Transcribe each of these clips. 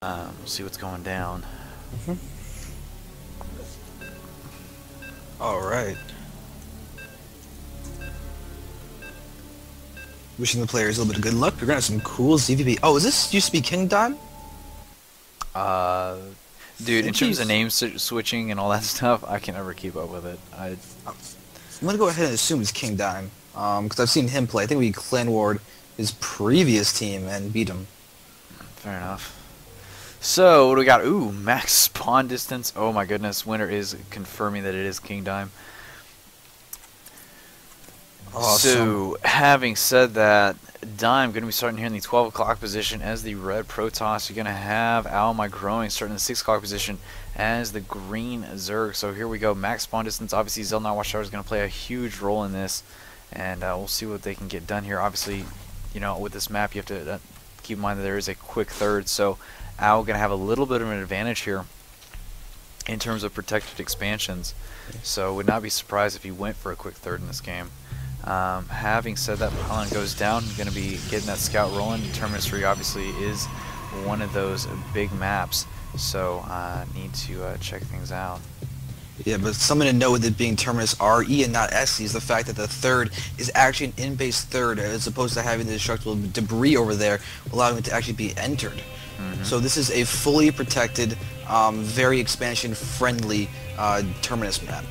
We'll see what's going down. All right. Wishing the players a little bit of good luck. We're gonna have some cool ZVP. Oh, is this used to be King Dime? Uh, Dude, in Think terms of he's- name switching and all that stuff, I can never keep up with it. I'm gonna go ahead and assume it's King Dime. Because I've seen him play. I think we clan ward his previous team and beat him. Fair enough. So, what do we got? Ooh, max spawn distance. Oh my goodness, Winter is confirming that it is King Dime. Awesome. So, having said that, Dime going to be starting here in the 12 o'clock position as the red Protoss. You're going to have OwmyGroin starting in the 6 o'clock position as the green Zerg. So here we go, max spawn distance. Obviously, Zelnot Watchtower is going to play a huge role in this, and we'll see what they can get done here. Obviously, you know, with this map, you have to keep in mind that there is a quick third, so Owl going to have a little bit of an advantage here in terms of protected expansions. So would not be surprised if he went for a quick third in this game. Having said that, Pylon goes down. Going to be getting that scout rolling. Terminus 3 obviously is one of those big maps, so need to check things out. Yeah, but something to note with it being Terminus RE and not SC is the fact that the third is actually an in-base third, as opposed to having the destructible debris over there, allowing it to actually be entered. So this is a fully protected, very expansion-friendly Terminus map.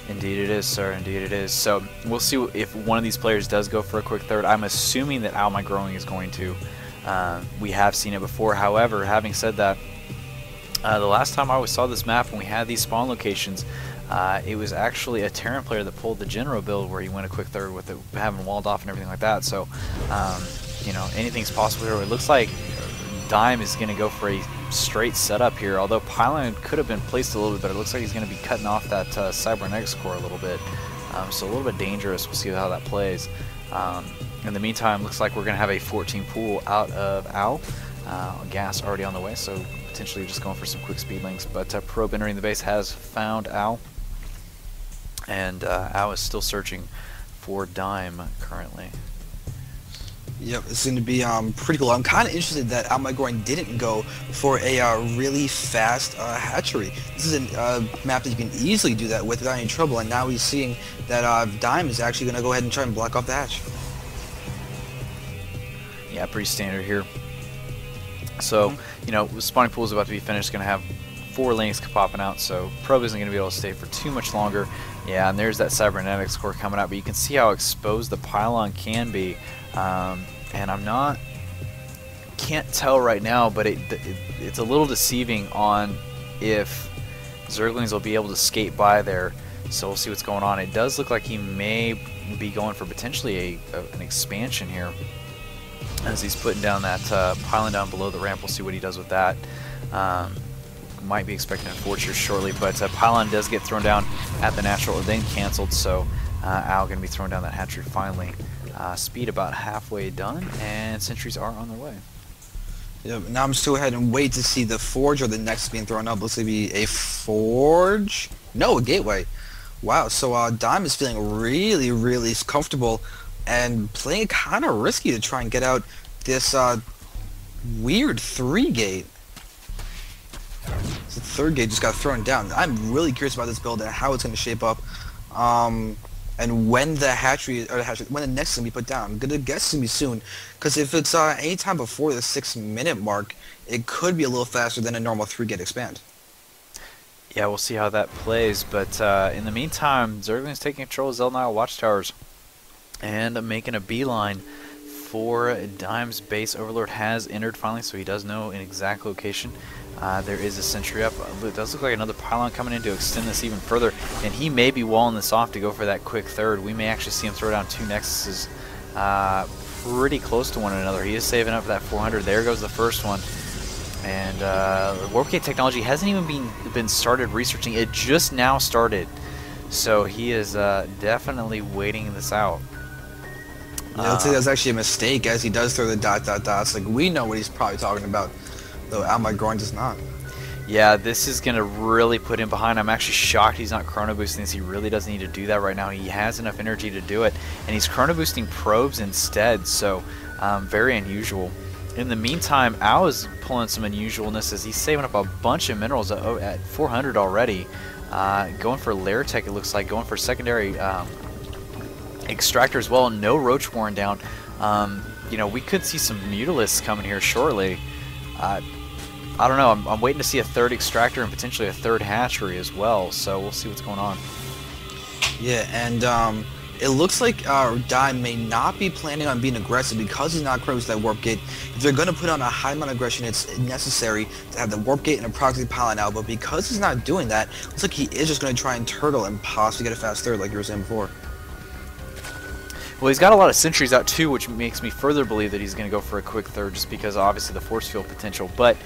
Indeed it is, sir. Indeed it is. So we'll see if one of these players does go for a quick third. I'm assuming that OwmyGroin is going to. We have seen it before. However, having said that, the last time I saw this map when we had these spawn locations, it was actually a Terran player that pulled the general build where he went a quick third with it having walled off and everything like that. So, you know, anything's possible here. It looks like Dime is going to go for a straight setup here, although Pylon could have been placed a little bit better. It looks like he's going to be cutting off that cybernetics core a little bit, so a little bit dangerous. We'll see how that plays. In the meantime, looks like we're going to have a 14 pool out of Owl. Gas already on the way, so potentially just going for some quick speed links, but Probe entering the base has found Owl, and Owl is still searching for Dime currently. Yep, it's going to be pretty cool. I'm kind of interested that OwmyGroin didn't go for a really fast hatchery. This is a map that you can easily do that with without any trouble, and now he's seeing that Dime is actually going to go ahead and try and block off the hatch. Yeah, pretty standard here. So, you know, the spawning pool is about to be finished. Going to have 4 links popping out, so Probe isn't going to be able to stay for too much longer. Yeah, and there's that cybernetics core coming out, but you can see how exposed the Pylon can be. And can't tell right now, but it's a little deceiving on if Zerglings will be able to skate by there. So we'll see what's going on. It does look like he may be going for potentially an expansion here, as he's putting down that Pylon down below the ramp. We'll see what he does with that. Might be expecting a forge here shortly, but Pylon does get thrown down at the natural, then canceled. So Owl going to be throwing down that hatchery finally. Speed about halfway done, and sentries are on their way. Yep, now I'm just go ahead and wait to see the forge or the next being thrown up. Looks like be a forge? No, a gateway. Wow, so Dime is feeling really, really comfortable and playing it kind of risky to try and get out this weird 3-gate. So the 3rd gate just got thrown down. I'm really curious about this build and how it's going to shape up. And when the hatchery, or when the next is going to be put down. I'm going to guess it's going to be soon, because if it's any time before the 6-minute mark, it could be a little faster than a normal 3-gate expand. Yeah, we'll see how that plays, but in the meantime, Zergling's taking control of Zelnot Watchtowers and making a beeline for Dime's base. Overlord has entered finally, so he does know an exact location. There is a sentry up. It does look like another Pylon coming in to extend this even further, and he may be walling this off to go for that quick third. We may actually see him throw down 2 Nexuses pretty close to one another. He is saving up for that 400. There goes the first one. And Warpgate technology hasn't even been started researching. It just now started. So he is definitely waiting this out. Yeah, I'd say that's actually a mistake, as he does throw the ... dots. Like, we know what he's probably talking about, though OwmyGroin does not. Yeah, this is going to really put him behind. I'm actually shocked he's not chrono boosting this. He really doesn't need to do that right now. He has enough energy to do it, and he's chrono boosting probes instead, so very unusual. In the meantime, Al is pulling some unusualness as he's saving up a bunch of minerals at 400 already. Going for lair tech, it looks like, going for secondary extractor as well. No roach worn down. You know, we could see some mutalisks coming here shortly. I don't know. I'm waiting to see a third extractor and potentially a third hatchery as well. So we'll see what's going on. Yeah, and it looks like RevDime may not be planning on being aggressive because he's not close to that warp gate. If they're going to put on a high amount of aggression, it's necessary to have the warp gate and a proxy pylon out. But because he's not doing that, looks like he is just going to try and turtle and possibly get a fast third like you were saying before. Well, he's got a lot of sentries out too, which makes me further believe that he's going to go for a quick third just because obviously the force field potential. But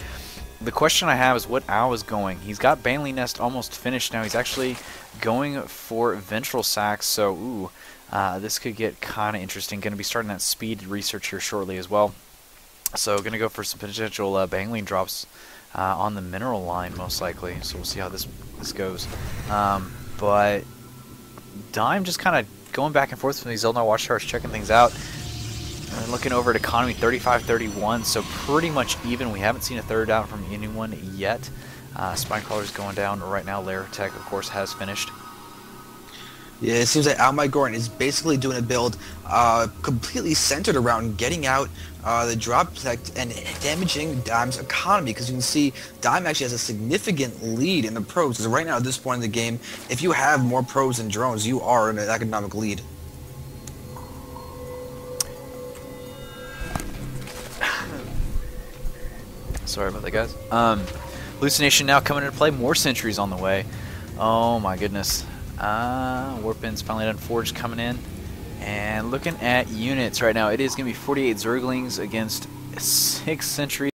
the question I have is what Al is going. He's got Baneling Nest almost finished now. He's actually going for Ventral Sacs, so ooh, this could get kind of interesting. Going to be starting that speed research here shortly as well. So going to go for some potential Baneling drops on the mineral line most likely. So we'll see how this goes. But Dime just kind of going back and forth from these Eldar Watchtowers, checking things out. And looking over at economy 35-31, so pretty much even. We haven't seen a third down from anyone yet. Spinecrawler's going down right now. Lair Tech, of course, has finished. Yeah, it seems like OwmyGroin is basically doing a build completely centered around getting out the drop protect and damaging Dime's economy, because you can see Dime actually has a significant lead in the pros. Because right now at this point in the game, if you have more pros than drones, you are in an economic lead. Sorry about that, guys. Hallucination now coming into play. More sentries on the way. Oh my goodness. Warpin's finally done. Forge coming in. And looking at units right now, it is going to be 48 Zerglings against 6 sentries.